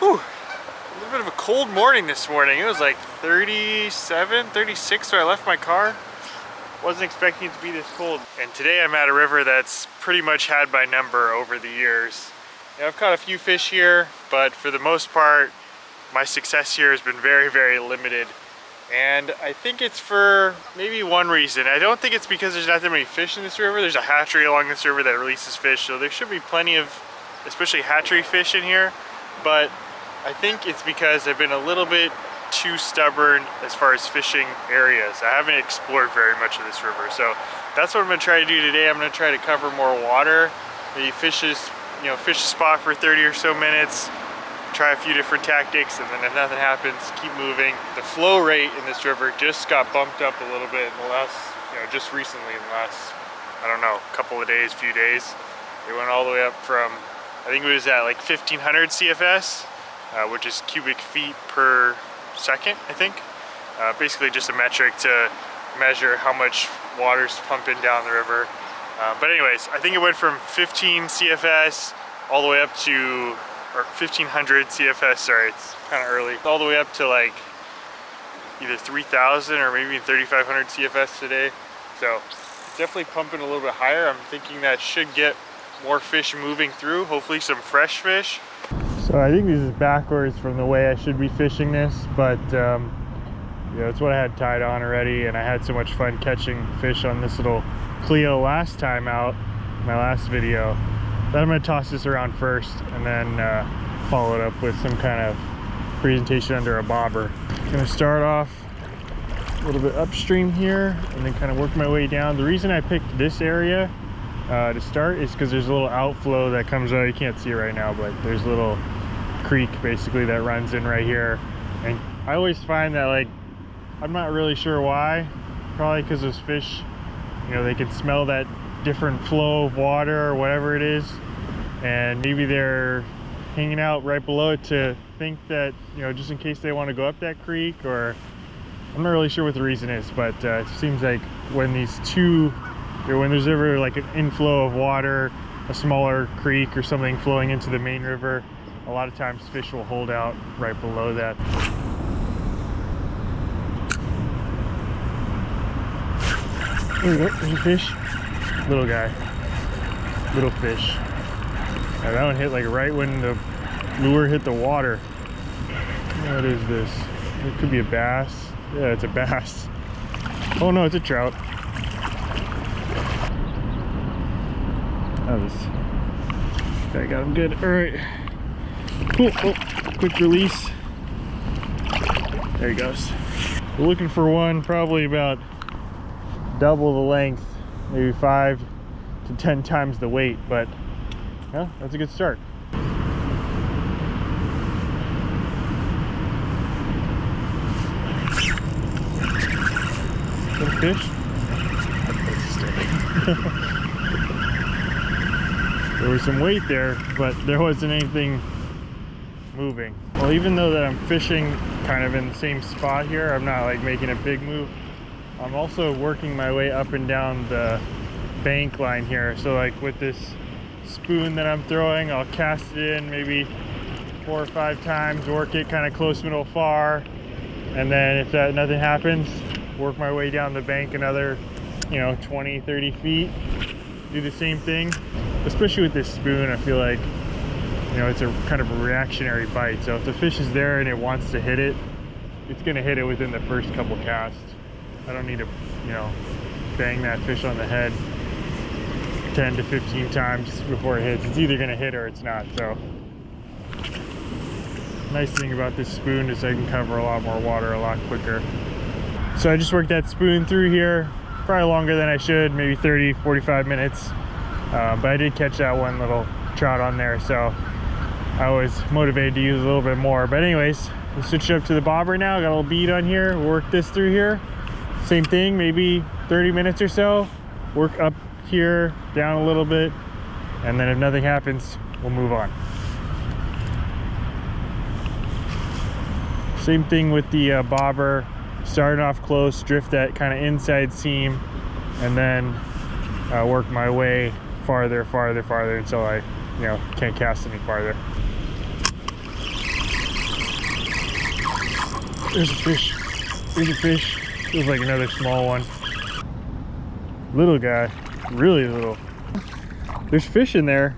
Whew. A little bit of a cold morning this morning. It was like 37, 36 when I left my car. Wasn't expecting it to be this cold. And today I'm at a river that's pretty much had my number over the years. I've caught a few fish here, but for the most part, my success here has been very, very limited. And I think it's for maybe one reason. I don't think it's because there's not that many fish in this river. There's a hatchery along this river that releases fish, so there should be plenty of, especially hatchery fish in here. But I think it's because I've been a little bit too stubborn as far as fishing areas. I haven't explored very much of this river, so that's what I'm gonna try to do today. I'm gonna try to cover more water, maybe fish a spot for 30 or so minutes, try a few different tactics, and then if nothing happens, keep moving. The flow rate in this river just got bumped up a little bit in the last, just recently in the last, I don't know, couple of days, few days. It went all the way up from, I think it was at like 1500 CFS, which is cubic feet per second, I think. Basically just a metric to measure how much water's pumping down the river. But anyways, I think it went from 15 CFS all the way up to, or 1500 CFS, sorry, it's kind of early, all the way up to like either 3000 or maybe 3500 CFS today. So it's definitely pumping a little bit higher. I'm thinking that should get more fish moving through, hopefully some fresh fish. So I think this is backwards from the way I should be fishing this, but it's what I had tied on already, and I had so much fun catching fish on this little Cleo last time out, my last video. Then I'm going to toss this around first and then follow it up with some kind of presentation under a bobber. I'm going to start off a little bit upstream here and then kind of work my way down. The reason I picked this area to start is because there's a little outflow that comes out. You can't see it right now, but there's a little creek basically that runs in right here. And I always find that, like, I'm not really sure why, probably because those fish, they can smell that different flow of water or whatever it is, and maybe they're hanging out right below it to think that, just in case they want to go up that creek, or I'm not really sure what the reason is, but it seems like when there's ever like an inflow of water, a smaller creek or something flowing into the main river, a lot of times fish will hold out right below that. There we go, there's a fish. Little guy, little fish. Now that one hit like right when the lure hit the water. What is this? It could be a bass. Yeah, it's a bass. Oh no, it's a trout. Oh, I got him good. All right. Cool. Oh, quick release. There he goes. We're looking for one probably about double the length, maybe 5 to 10 times the weight, but yeah, that's a good start. Is that a fish? That's a stick. There was some weight there, but there wasn't anything moving. Well, even though that I'm fishing kind of in the same spot here, I'm not like making a big move. I'm also working my way up and down the bank line here. So like with this spoon that I'm throwing, I'll cast it in maybe 4 or 5 times, work it kind of close, middle, far, and then if nothing happens, work my way down the bank another 20, 30 feet, do the same thing. Especially with this spoon, I feel like it's a kind of a reactionary bite. So if the fish is there and it wants to hit it, it's going to hit it within the first couple casts. I don't need to, bang that fish on the head 10 to 15 times before it hits. It's either gonna hit or it's not. So, nice thing about this spoon is I can cover a lot more water a lot quicker. So I just worked that spoon through here, probably longer than I should, maybe 30, 45 minutes. But I did catch that one little trout on there, so I was motivated to use a little bit more. But anyways, we'll switch up to the bobber now. Got a little bead on here, we'll work this through here. Same thing, maybe 30 minutes or so. Work up here, down a little bit, and then if nothing happens, we'll move on. Same thing with the bobber. Starting off close, drift that kind of inside seam, and then work my way farther until I can't cast any farther. There's a fish. There's a fish. Feels like another small one. Little guy. Really little. There's fish in there.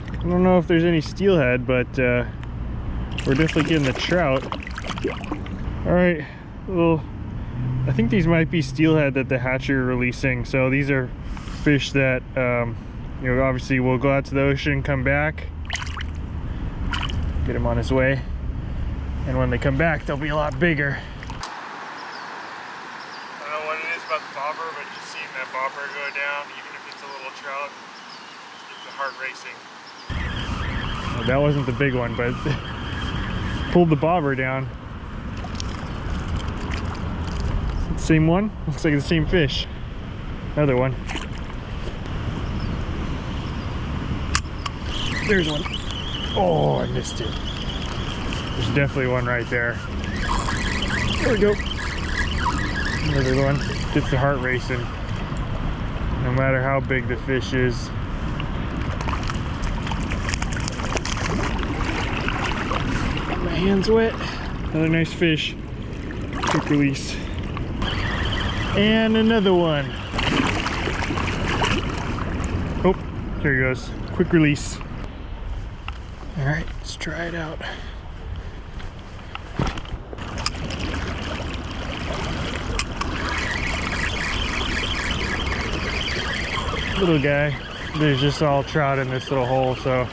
I don't know if there's any steelhead, but we're definitely getting the trout. All right. Well, I think these might be steelhead that the hatchery are releasing. So these are fish that, you know, obviously will go out to the ocean, come back, get him on his way. And when they come back, they'll be a lot bigger. I don't know what it is about the bobber, but just seeing that bobber go down, even if it's a little trout, gets the heart racing. Well, that wasn't the big one, but pulled the bobber down. Same one? Looks like the same fish. Another one. There's one. Oh, I missed it. There's definitely one right there. There we go. Another one. Gets the heart racing. No matter how big the fish is. My hand's wet. Another nice fish. Quick release. And another one. Oh, there he goes. Quick release. All right, let's try it out. Little guy. There's just all trout in this little hole, so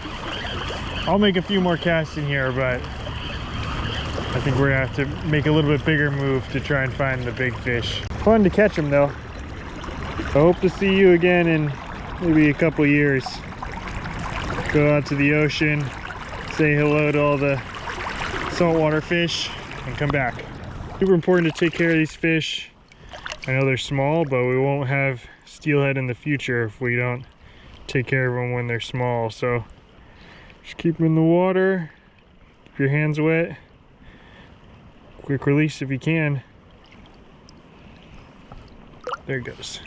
I'll make a few more casts in here, but I think we're gonna have to make a little bit bigger move to try and find the big fish. Fun to catch them though. I hope to see you again in maybe a couple years. Go out to the ocean, say hello to all the saltwater fish, and come back. Super important to take care of these fish. I know they're small, but we won't have steelhead in the future if we don't take care of them when they're small. So just keep them in the water, keep your hands wet, quick release if you can. There it goes.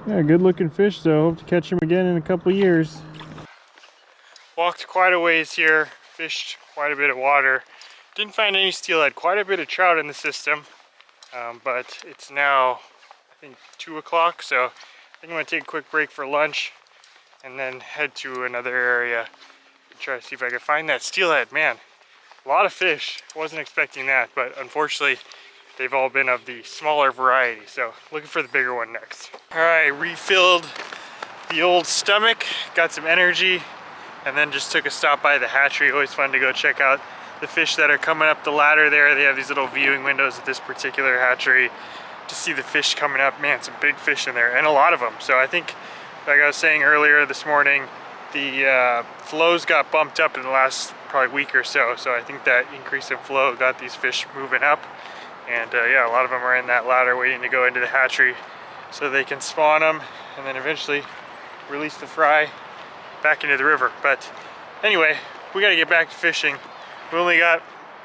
Yeah, good looking fish though. Hope to catch them again in a couple years. Walked quite a ways here, fished quite a bit of water. Didn't find any steelhead, quite a bit of trout in the system. But it's now, I think, 2 o'clock, so I think I'm gonna take a quick break for lunch and then head to another area and try to see if I can find that steelhead. Man, a lot of fish. Wasn't expecting that, but unfortunately they've all been of the smaller variety, so looking for the bigger one next. All right, refilled the old stomach, got some energy, and then just took a stop by the hatchery. Always fun to go check out the fish that are coming up the ladder there. They have these little viewing windows at this particular hatchery to see the fish coming up. Man, some big fish in there, and a lot of them. So I think, like I was saying earlier this morning, the flows got bumped up in the last probably week or so. So I think that increase in flow got these fish moving up. And yeah, a lot of them are in that ladder waiting to go into the hatchery so they can spawn them and then eventually release the fry back into the river. But anyway, we got to get back to fishing. We only got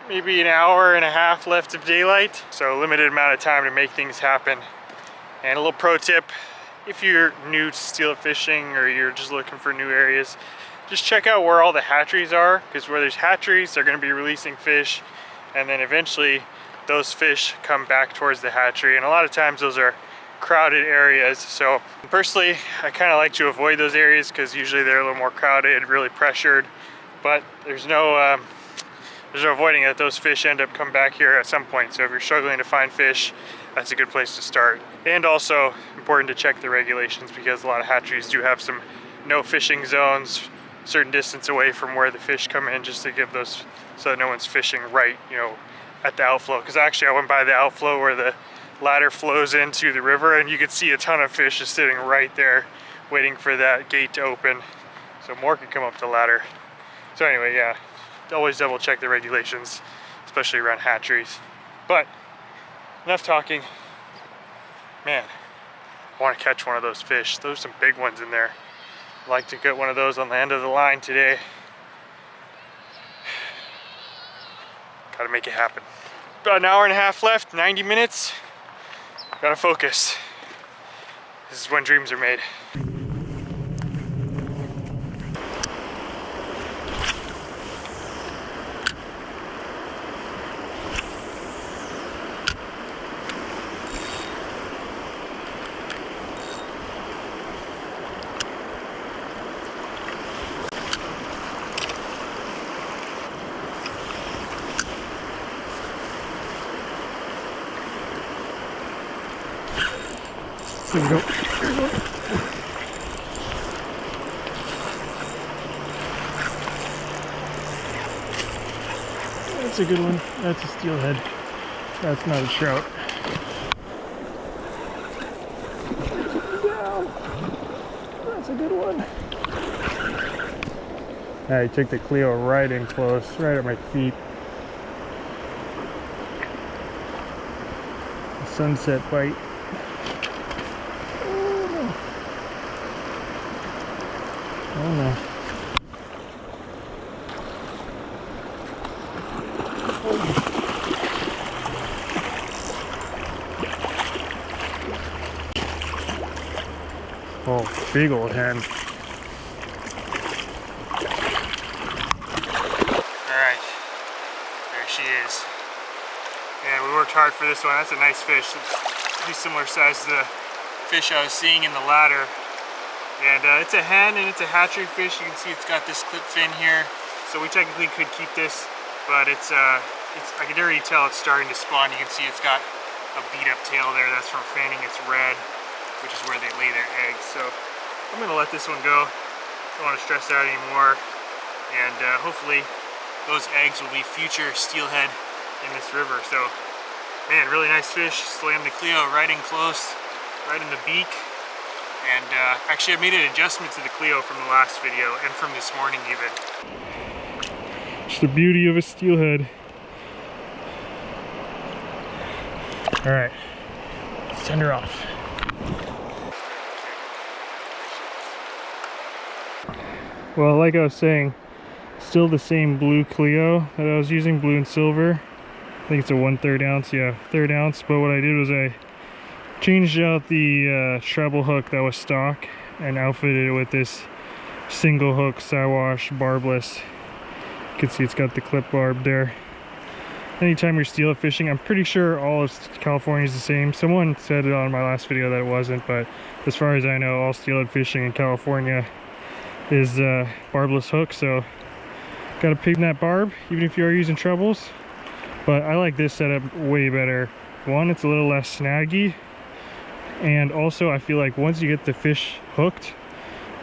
maybe an hour and a half left of daylight, so limited amount of time to make things happen. And a little pro tip, if you're new to steelhead fishing or you're just looking for new areas, just check out where all the hatcheries are, because where there's hatcheries, they're going to be releasing fish, and then eventually those fish come back towards the hatchery, and a lot of times those are crowded areas. So personally, I kind of like to avoid those areas because usually they're a little more crowded, really pressured, but there's no avoiding that those fish end up coming back here at some point. So if you're struggling to find fish, that's a good place to start. And also important to check the regulations, because a lot of hatcheries do have some no fishing zones, certain distance away from where the fish come in, just to give those so that no one's fishing right, you know, at the outflow. Because actually I went by the outflow where the ladder flows into the river, and you could see a ton of fish just sitting right there waiting for that gate to open so more could come up the ladder. So anyway, yeah, always double check the regulations, especially around hatcheries. But enough talking. Man, I want to catch one of those fish. Those are some big ones in there. I'd like to get one of those on the end of the line today. Gotta make it happen. About an hour and a half left, 90 minutes. Gotta focus. This is when dreams are made. There we go. That's a good one. That's a steelhead. That's not a trout. That's a good one. I took the Cleo right in close, right at my feet. The sunset bite. Oh no. Oh no. Oh, big old hen. Alright, there she is. Yeah, we worked hard for this one. That's a nice fish. It's pretty similar size to the fish I was seeing in the ladder. And it's a hen and it's a hatchery fish. You can see it's got this clip fin here. So we technically could keep this, but I can already tell it's starting to spawn. You can see it's got a beat up tail there. That's from fanning. It's red, which is where they lay their eggs. So I'm gonna let this one go. Don't want to stress out anymore. And hopefully those eggs will be future steelhead in this river. So, man, really nice fish. Slammed the Cleo right in close, right in the beak. And actually I made an adjustment to the Cleo from the last video and from this morning even. Just the beauty of a steelhead. All right, let's send her off. Well, like I was saying, still the same blue Cleo that I was using, blue and silver. I think it's a 1/3 ounce, yeah, 1/3 ounce. But what I did was I changed out the treble hook that was stock and outfitted it with this single hook Siwash barbless. You can see it's got the clip barb there. Anytime you're steelhead fishing, I'm pretty sure all of California is the same. Someone said it on my last video that it wasn't, but as far as I know, all steelhead fishing in California is barbless hook. So gotta pick that barb, even if you are using trebles. But I like this setup way better. One, it's a little less snaggy, and also I feel like once you get the fish hooked,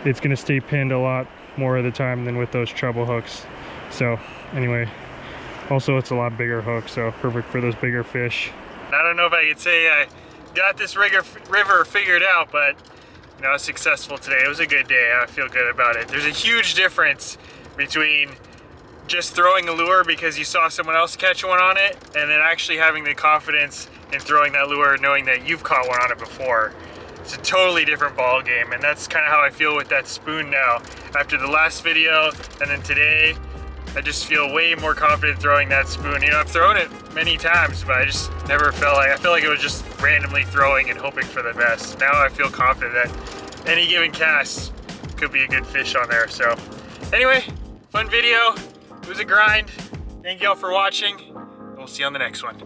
it's gonna stay pinned a lot more of the time than with those treble hooks. So anyway, also it's a lot bigger hook, so perfect for those bigger fish. I don't know if I could say I got this river figured out, but you know, I was successful today. It was a good day. I feel good about it. There's a huge difference between just throwing a lure because you saw someone else catch one on it, and then actually having the confidence in throwing that lure knowing that you've caught one on it before. It's a totally different ball game, and that's kind of how I feel with that spoon now. After the last video and then today, I just feel way more confident throwing that spoon. You know, I've thrown it many times, but I just never felt like, I feel like it was just randomly throwing and hoping for the best. Now I feel confident that any given cast could be a good fish on there. So anyway, fun video. It was a grind. Thank y'all for watching. We'll see you on the next one.